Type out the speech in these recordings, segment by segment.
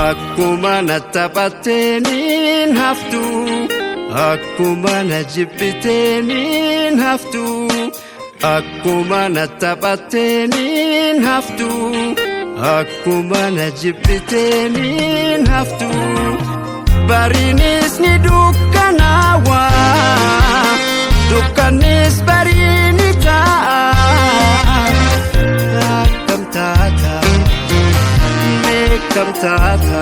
Akkuma na taphatteeniin haftu, akkuma na jibbiteeniin haftu, akkuma na taphatteeniin haftu, akkuma na jibbiteeniin haftu. Bariinis ni dukkanaawa, dukkannis barii ni ta'a. Akkam taata, akkam taata.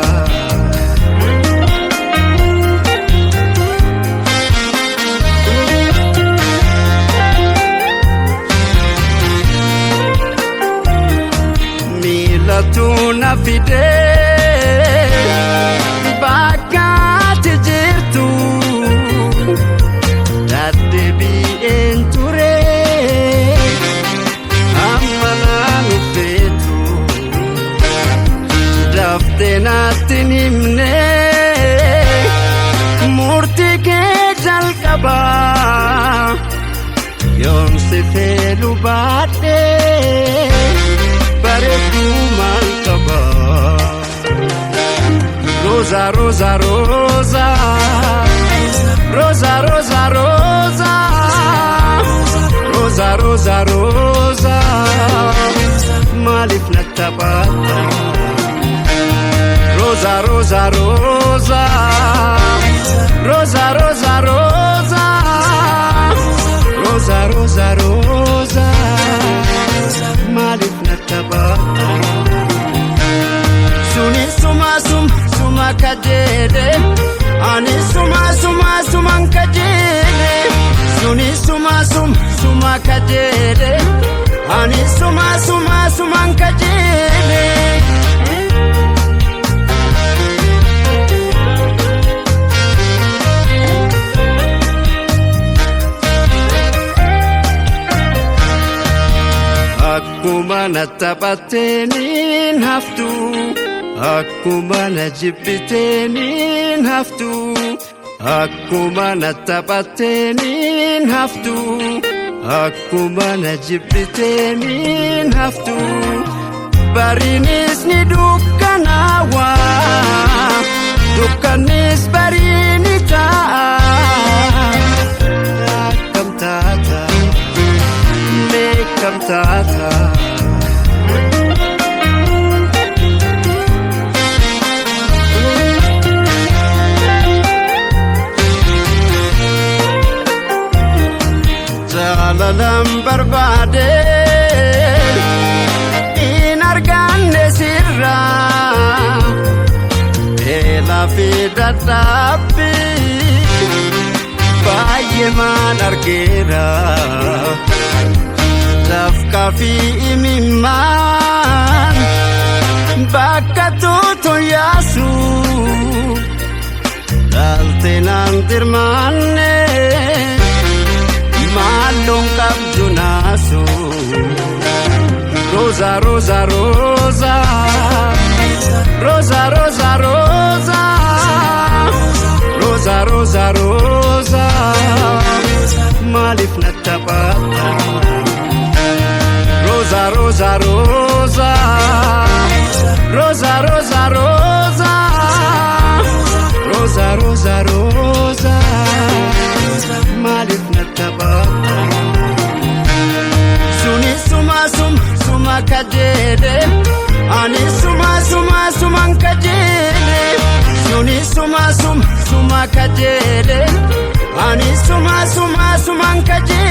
Miilatu na fidee bakka ati jirtu, daddeebi'een ture amma naan feetu. Daftee naatti himne murtii kee jalqabaa, yoon si feelu baadhee bareedduu maal qabaa. Rosa, rosa, rosa, rosa, rosa, rosa, rosa, rosa, rosa, maaliif na taphatta? Rosa, rosa, rosa, rosa, rosa, rosa, rosa, rosa, rosa, maaliif na taphatta? Suni suma suma kajeele, ani suma suman kajeele. Suni suma suma kajeele, ani suma suman kajeele. Akkuma na taphatteeniin haftu, akkuma na jibbiteeniin haftu, akkuma na taphatteeniin haftu, akkuma na jibbiteeniin haftu. Bariinis ni dukkanaawa, dukkannis barii ni ta'a. Akkam taata, akkam taata. Jaalalaan barbaade in arganne sirraa, beelaa fi dadhabbii baay'ee maan argeera. Lafkaa fi imimmaan bakka tuutu yaasu, dhaaltee naan dirmaanne maalloon qabdu naasu. Rosa, rosa, rosa, rosa, rosa, rosa, rosa, rosa, rosa, maaliif na taphatta? Rosa, rosa, rosa, rosa, rosa, rosa, rosa, rosa, rosa, maaliif na taphatta? Suni suma suma kajeele, ani suma suman kajeele. Suni suma kajeele, ani suma suman kajeele.